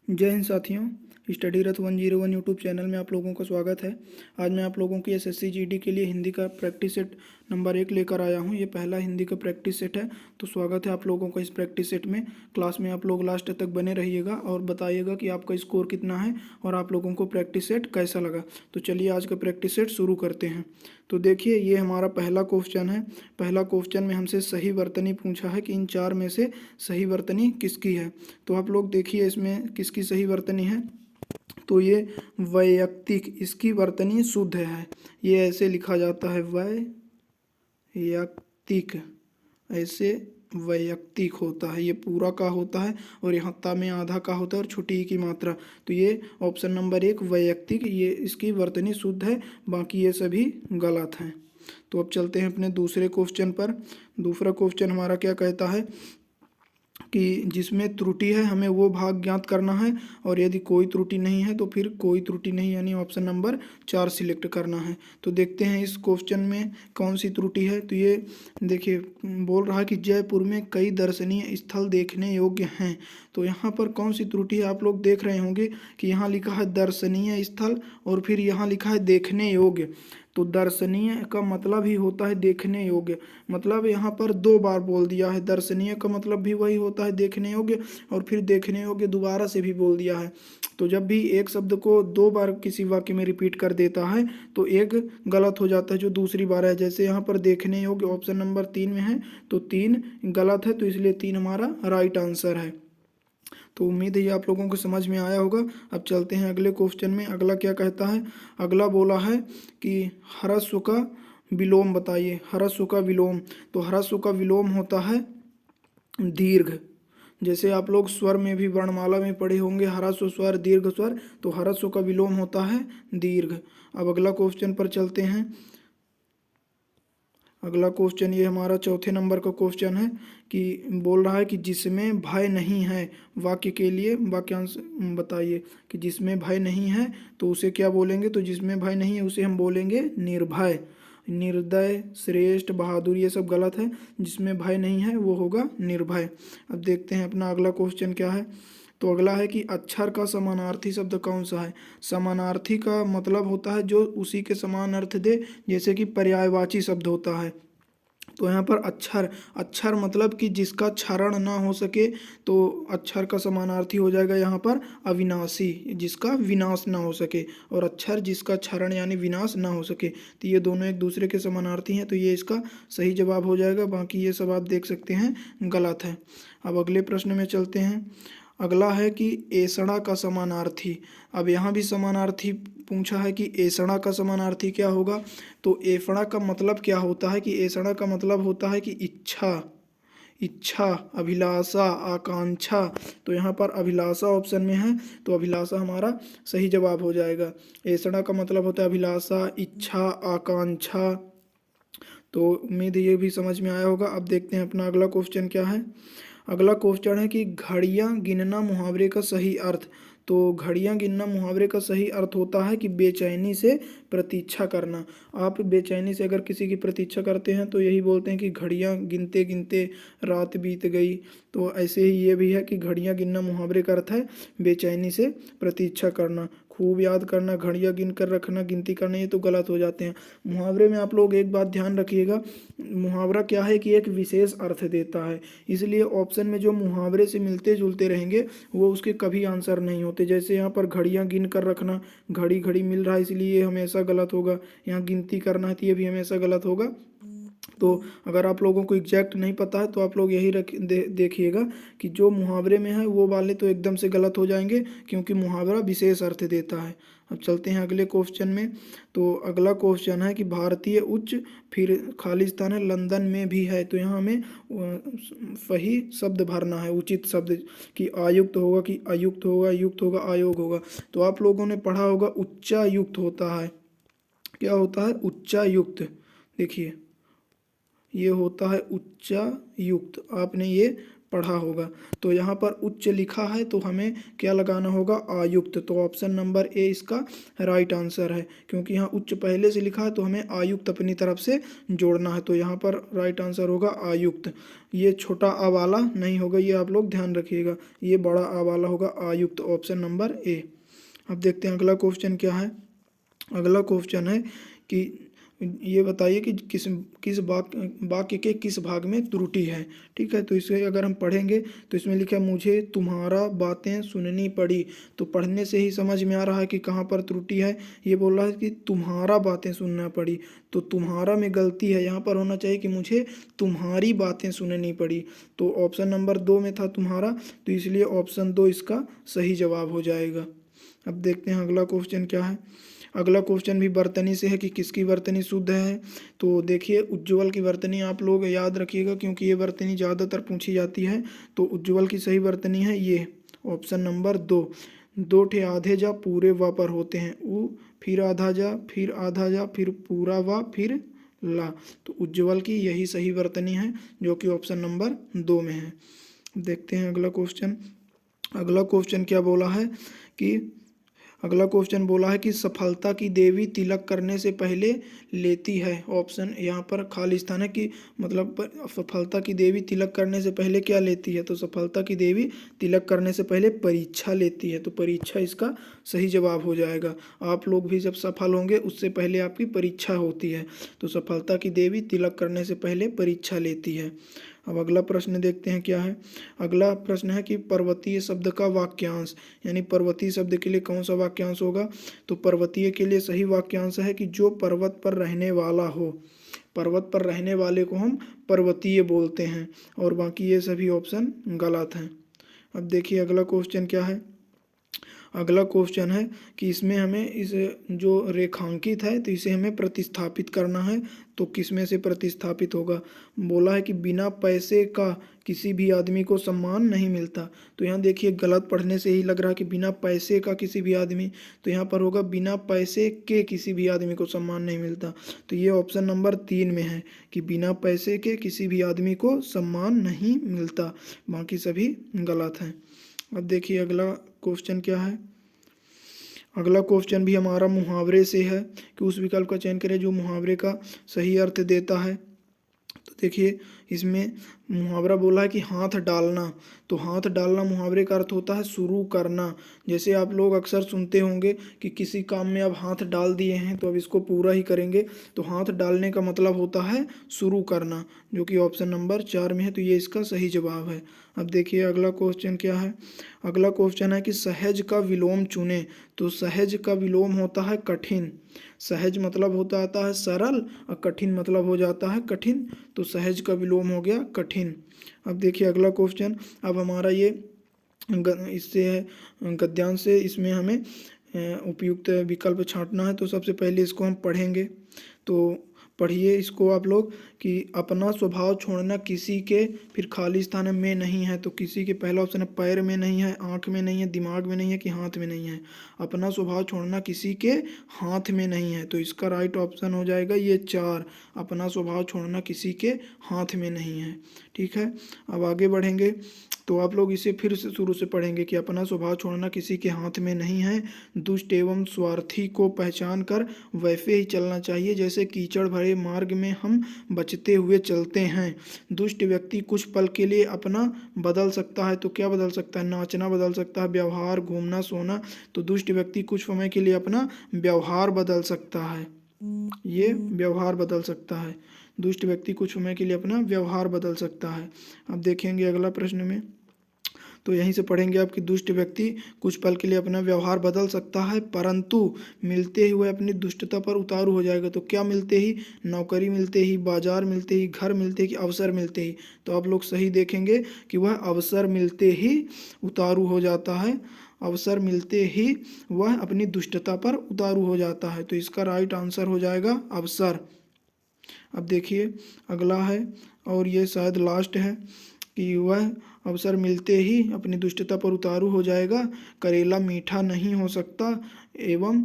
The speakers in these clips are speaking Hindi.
जय हिंद साथियों। स्टडी रथ 101 यूट्यूब चैनल में आप लोगों का स्वागत है। आज मैं आप लोगों की एसएससी जीडी के लिए हिंदी का प्रैक्टिस सेट नंबर 1 लेकर आया हूं। ये पहला हिंदी का प्रैक्टिस सेट है, तो स्वागत है आप लोगों का इस प्रैक्टिस सेट में। क्लास में आप लोग लास्ट तक बने रहिएगा और बताइएगा कि आपका स्कोर कितना है और आप लोगों को प्रैक्टिस सेट कैसा लगा। तो चलिए आज का प्रैक्टिस सेट शुरू करते हैं। तो देखिए, ये हमारा पहला क्वेश्चन है। पहला क्वेश्चन में हमसे सही वर्तनी पूछा है कि इन चार में से सही वर्तनी किसकी है। तो आप लोग देखिए इसमें किसकी सही वर्तनी है। तो ये वैयक्तिक, इसकी वर्तनी शुद्ध है। ये ऐसे लिखा जाता है वैयक्तिक, ऐसे वैयक्तिक होता है। ये पूरा का होता है और यहाँ ता में आधा का होता है और छोटी ई की मात्रा। तो ये ऑप्शन नंबर 1 वैयक्तिक, ये इसकी वर्तनी शुद्ध है, बाकी ये सभी गलत हैं। तो अब चलते हैं अपने दूसरे क्वेश्चन पर। दूसरा क्वेश्चन हमारा क्या कहता है कि जिसमें त्रुटि है हमें वो भाग ज्ञात करना है, और यदि कोई त्रुटि नहीं है तो फिर कोई त्रुटि नहीं, यानी ऑप्शन नंबर 4 सिलेक्ट करना है। तो देखते हैं इस क्वेश्चन में कौन सी त्रुटि है। तो ये देखिए, बोल रहा है कि जयपुर में कई दर्शनीय स्थल देखने योग्य हैं। तो यहाँ पर कौन सी त्रुटि है, आप लोग देख रहे होंगे कि यहाँ लिखा है दर्शनीय स्थल और फिर यहाँ लिखा है देखने योग्य। तो दर्शनीय का मतलब ही होता है देखने योग्य, मतलब यहाँ पर 2 बार बोल दिया है। दर्शनीय का मतलब भी वही होता है देखने योग्य, और फिर देखने योग्य दोबारा से भी बोल दिया है। तो जब भी एक शब्द को 2 बार किसी वाक्य में रिपीट कर देता है तो एक गलत हो जाता है जो दूसरी बार है। जैसे यहाँ पर देखने योग्य ऑप्शन नंबर 3 में है, तो 3 गलत है, तो इसलिए 3 हमारा राइट आंसर है। तो उम्मीद है ये आप लोगों को समझ में आया होगा। अब चलते हैं अगले क्वेश्चन में। अगला क्या कहता है, अगला बोला है कि ह्रस्व का विलोम बताइए। ह्रस्व का विलोम, तो ह्रस्व का विलोम होता है दीर्घ। जैसे आप लोग स्वर में भी वर्णमाला में पढ़े होंगे ह्रस्व स्वर दीर्घ स्वर, तो ह्रस्व का विलोम होता है दीर्घ। अब अगला क्वेश्चन पर चलते हैं। अगला क्वेश्चन ये हमारा चौथे नंबर का क्वेश्चन है कि बोल रहा है कि जिसमें भय नहीं है, वाक्य के लिए वाक्यांश बताइए कि जिसमें भय नहीं है तो उसे क्या बोलेंगे। तो जिसमें भय नहीं है उसे हम बोलेंगे निर्भय। निर्दय, श्रेष्ठ, बहादुर ये सब गलत है। जिसमें भय नहीं है वो होगा निर्भय। अब देखते हैं अपना अगला क्वेश्चन क्या है। तो अगला है कि अक्षर का समानार्थी शब्द कौन सा है। समानार्थी का मतलब होता है जो उसी के समान अर्थ दे, जैसे कि पर्यायवाची शब्द होता है। तो यहाँ पर अक्षर, अक्षर मतलब कि जिसका क्षरण ना हो सके, तो अक्षर का समानार्थी हो जाएगा यहाँ पर अविनाशी, जिसका विनाश ना हो सके, और अक्षर जिसका क्षरण यानी विनाश ना हो सके। तो ये दोनों एक दूसरे के समानार्थी हैं, तो ये इसका सही जवाब हो जाएगा। बाकी ये सब आप देख सकते हैं गलत है। अब अगले प्रश्न में चलते हैं। अगला है कि ऐसड़ा का समानार्थी। अब यहाँ भी समानार्थी पूछा है कि ऐसड़ा का समानार्थी क्या होगा। तो ऐसड़ा का मतलब क्या होता है कि ऐसड़ा का मतलब होता है कि इच्छा, इच्छा, अभिलाषा, आकांक्षा। तो यहाँ पर अभिलाषा ऑप्शन में है, तो अभिलाषा हमारा सही जवाब हो जाएगा। ऐसड़ा का मतलब होता है अभिलाषा, इच्छा, आकांक्षा। तो उम्मीद है ये भी समझ में आया होगा। अब देखते हैं अपना अगला क्वेश्चन क्या है। अगला क्वेश्चन है कि घड़ियां गिनना मुहावरे का सही अर्थ। तो घड़ियां गिनना मुहावरे का सही अर्थ होता है कि बेचैनी से प्रतीक्षा करना। आप बेचैनी से अगर किसी की प्रतीक्षा करते हैं तो यही बोलते हैं कि घड़ियां गिनते गिनते रात बीत गई। तो ऐसे ही ये भी है कि घड़ियां गिनना मुहावरे का अर्थ है बेचैनी से प्रतीक्षा करना। खूब याद करना, घड़ियां गिन कर रखना, गिनती करना, ये तो गलत हो जाते हैं। मुहावरे में आप लोग एक बात ध्यान रखिएगा, मुहावरा क्या है कि एक विशेष अर्थ देता है, इसलिए ऑप्शन में जो मुहावरे से मिलते जुलते रहेंगे वो उसके कभी आंसर नहीं होते। जैसे यहाँ पर घड़ियां गिन कर रखना, घड़ी घड़ी मिल रहा है इसलिए ये हमेशा गलत होगा। यहाँ गिनती करना है तो ये भी हमेशा गलत होगा। तो अगर आप लोगों को एग्जैक्ट नहीं पता है तो आप लोग यही देखिएगा कि जो मुहावरे में है वो वाले तो एकदम से गलत हो जाएंगे, क्योंकि मुहावरा विशेष अर्थ देता है। अब चलते हैं अगले क्वेश्चन में। तो अगला क्वेश्चन है कि भारतीय उच्च, फिर खालिस्तान है, लंदन में भी है। तो यहाँ हमें सही शब्द भरना है, उचित शब्द, कि आयुक्त होगा कि अयुक्त होगा, युक्त होगा, आयोग होगा। तो आप लोगों ने पढ़ा होगा उच्चायुक्त होता है। क्या होता है? उच्चायुक्त। देखिए ये होता है उच्चायुक्त, आपने ये पढ़ा होगा। तो यहाँ पर उच्च लिखा है तो हमें क्या लगाना होगा, आयुक्त। तो ऑप्शन नंबर ए इसका राइट आंसर है, क्योंकि यहाँ उच्च पहले से लिखा है तो हमें आयुक्त अपनी तरफ से जोड़ना है। तो यहाँ पर राइट आंसर होगा आयुक्त। ये छोटा आ वाला नहीं होगा, ये आप लोग ध्यान रखिएगा, ये बड़ा आ वाला होगा आयुक्त, ऑप्शन नंबर ए। अब देखते हैं अगला क्वेश्चन क्या है। अगला क्वेश्चन है कि ये बताइए कि किस किस वाक्य के किस भाग में त्रुटि है। ठीक है, तो इसे अगर हम पढ़ेंगे तो इसमें लिखा है मुझे तुम्हारा बातें सुननी पड़ी। तो पढ़ने से ही समझ में आ रहा है कि कहाँ पर त्रुटि है। ये बोल रहा है कि तुम्हारा बातें सुनना पड़ी, तो तुम्हारा में गलती है, यहाँ पर होना चाहिए कि मुझे तुम्हारी बातें सुननी पड़ी। तो ऑप्शन नंबर 2 में था तुम्हारा, तो इसलिए ऑप्शन 2 इसका सही जवाब हो जाएगा। अब देखते हैं अगला क्वेश्चन क्या है। अगला क्वेश्चन भी वर्तनी से है कि किसकी वर्तनी शुद्ध है। तो देखिए उज्ज्वल की वर्तनी आप लोग याद रखिएगा, क्योंकि ये वर्तनी ज़्यादातर पूछी जाती है। तो उज्ज्वल की सही वर्तनी है ये ऑप्शन नंबर 2। 2 ठे आधे जा पूरे व पर होते हैं, उ फिर आधा जा फिर आधा जा फिर पूरा व फिर ला। तो उज्ज्वल की यही सही वर्तनी है, जो कि ऑप्शन नंबर 2 में है। देखते हैं अगला क्वेश्चन। अगला क्वेश्चन क्या बोला है कि अगला क्वेश्चन बोला है कि सफलता की देवी तिलक करने से पहले लेती है। ऑप्शन यहाँ पर खाली स्थान है कि मतलब सफलता की देवी तिलक करने से पहले क्या लेती है। तो सफलता की देवी तिलक करने से पहले परीक्षा लेती है। तो परीक्षा इसका सही जवाब हो जाएगा। आप लोग भी जब सफल होंगे उससे पहले आपकी परीक्षा होती है। तो सफलता की देवी तिलक करने से पहले परीक्षा लेती है। अब अगला प्रश्न देखते हैं क्या है। अगला प्रश्न है कि पर्वतीय शब्द का वाक्यांश, यानी पर्वतीय शब्द के लिए कौन सा वाक्यांश होगा। तो पर्वतीय के लिए सही वाक्यांश है कि जो पर्वत पर रहने वाला हो। पर्वत पर रहने वाले को हम पर्वतीय बोलते हैं, और बाकी ये सभी ऑप्शन गलत हैं। अब देखिए अगला क्वेश्चन क्या है। अगला क्वेश्चन है कि इसमें हमें इस जो रेखांकित है तो इसे हमें प्रतिस्थापित करना है। तो किस में से प्रतिस्थापित होगा। बोला है कि बिना पैसे का किसी भी आदमी को सम्मान नहीं मिलता। तो यहाँ देखिए गलत पढ़ने से ही लग रहा है कि बिना पैसे का किसी भी आदमी, तो यहाँ पर होगा बिना पैसे के किसी भी आदमी को सम्मान नहीं मिलता। तो ये ऑप्शन नंबर 3 में है कि बिना पैसे के किसी भी आदमी को सम्मान नहीं मिलता। बाकी सभी गलत हैं। अब देखिए अगला क्वेश्चन क्या है। अगला क्वेश्चन भी हमारा मुहावरे से है कि उस विकल्प का चयन करें जो मुहावरे का सही अर्थ देता है। तो देखिए इसमें मुहावरा बोला है कि हाथ डालना। तो हाथ डालना मुहावरे का अर्थ होता है शुरू करना। जैसे आप लोग अक्सर सुनते होंगे कि किसी काम में अब हाथ डाल दिए हैं तो अब इसको पूरा ही करेंगे। तो हाथ डालने का मतलब होता है शुरू करना, जो कि ऑप्शन नंबर 4 में है। तो ये इसका सही जवाब है। अब देखिए अगला क्वेश्चन क्या है। अगला क्वेश्चन है कि सहज का विलोम चुने। तो सहज का विलोम होता है कठिन। सहज मतलब होता आता है सरल और कठिन मतलब हो जाता है कठिन। तो सहज का विलोम हो गया कठिन। अब देखिए अगला क्वेश्चन। अब हमारा ये इससे है गद्यांश से, इसमें हमें उपयुक्त विकल्प छांटना है। तो सबसे पहले इसको हम पढ़ेंगे। तो पढ़िए इसको आप लोग कि अपना स्वभाव छोड़ना किसी के, फिर खाली स्थान में नहीं है। तो किसी के पहला ऑप्शन है पैर में नहीं है, आँख में नहीं है, दिमाग में नहीं है कि हाथ में नहीं है। अपना स्वभाव छोड़ना किसी के हाथ में नहीं है। तो इसका राइट ऑप्शन हो जाएगा ये 4, अपना स्वभाव छोड़ना किसी के हाथ में नहीं है। ठीक है, अब आगे बढ़ेंगे। तो आप लोग इसे फिर से शुरू से पढ़ेंगे कि अपना स्वभाव छोड़ना किसी के हाथ में नहीं है। दुष्ट एवं स्वार्थी को पहचान कर वैसे ही चलना चाहिए जैसे कीचड़ भरे मार्ग में हम बचते हुए चलते हैं। दुष्ट व्यक्ति कुछ पल के लिए अपना बदल सकता है। तो क्या बदल सकता है, नाचना बदल सकता है, व्यवहार, घूमना, सोना। तो दुष्ट व्यक्ति कुछ समय के लिए अपना व्यवहार बदल सकता है। ये व्यवहार बदल सकता है। दुष्ट व्यक्ति कुछ समय के लिए अपना व्यवहार बदल सकता है। अब देखेंगे अगला प्रश्न में। तो यहीं से पढ़ेंगे आप कि दुष्ट व्यक्ति कुछ पल के लिए अपना व्यवहार बदल सकता है, परंतु मिलते ही वह अपनी दुष्टता पर उतारू हो जाएगा। तो क्या मिलते ही, नौकरी मिलते ही, बाजार मिलते ही, घर मिलते ही, कि अवसर मिलते ही। तो आप लोग सही देखेंगे कि वह अवसर मिलते ही उतारू हो जाता है। अवसर मिलते ही वह अपनी दुष्टता पर उतारू हो जाता है। तो इसका राइट आंसर हो जाएगा अवसर। अब देखिए अगला है, और ये शायद लास्ट है कि वह अवसर मिलते ही अपनी दुष्टता पर उतारू हो जाएगा। करेला मीठा नहीं हो सकता एवं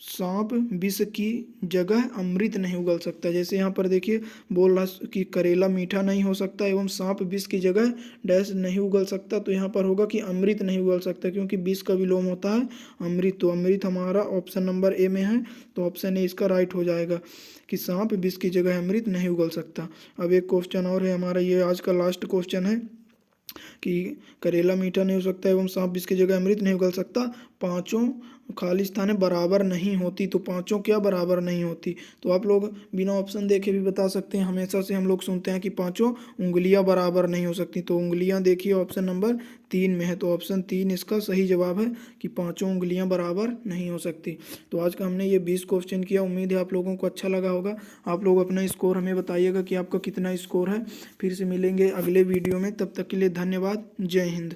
सांप विष की जगह अमृत नहीं उगल सकता। जैसे यहाँ पर देखिए बोल रहा कि करेला मीठा नहीं हो सकता एवं सांप विष की जगह डैश नहीं उगल सकता, तो यहाँ पर होगा कि अमृत नहीं उगल सकता, क्योंकि विष का विलोम होता है अमृत। तो अमृत हमारा ऑप्शन नंबर ए में है, तो ऑप्शन ए इसका राइट हो जाएगा कि सांप विष की जगह अमृत नहीं उगल सकता। अब एक क्वेश्चन और है हमारा, ये आज का लास्ट क्वेश्चन है कि करेला मीठा नहीं हो सकता एवं सांप विष की जगह अमृत नहीं उगल सकता, पांचों खाली स्थानें बराबर नहीं होती। तो पांचों क्या बराबर नहीं होती, तो आप लोग बिना ऑप्शन देखे भी बता सकते हैं। हमेशा से हम लोग सुनते हैं कि पांचों उंगलियां बराबर नहीं हो सकती, तो उंगलियां देखिए ऑप्शन नंबर 3 में है, तो ऑप्शन 3 इसका सही जवाब है कि पांचों उंगलियां बराबर नहीं हो सकती। तो आज का हमने ये 20 क्वेश्चन किया, उम्मीद है आप लोगों को अच्छा लगा होगा। आप लोग अपना स्कोर हमें बताइएगा कि आपका कितना स्कोर है। फिर से मिलेंगे अगले वीडियो में, तब तक के लिए धन्यवाद। जय हिंद।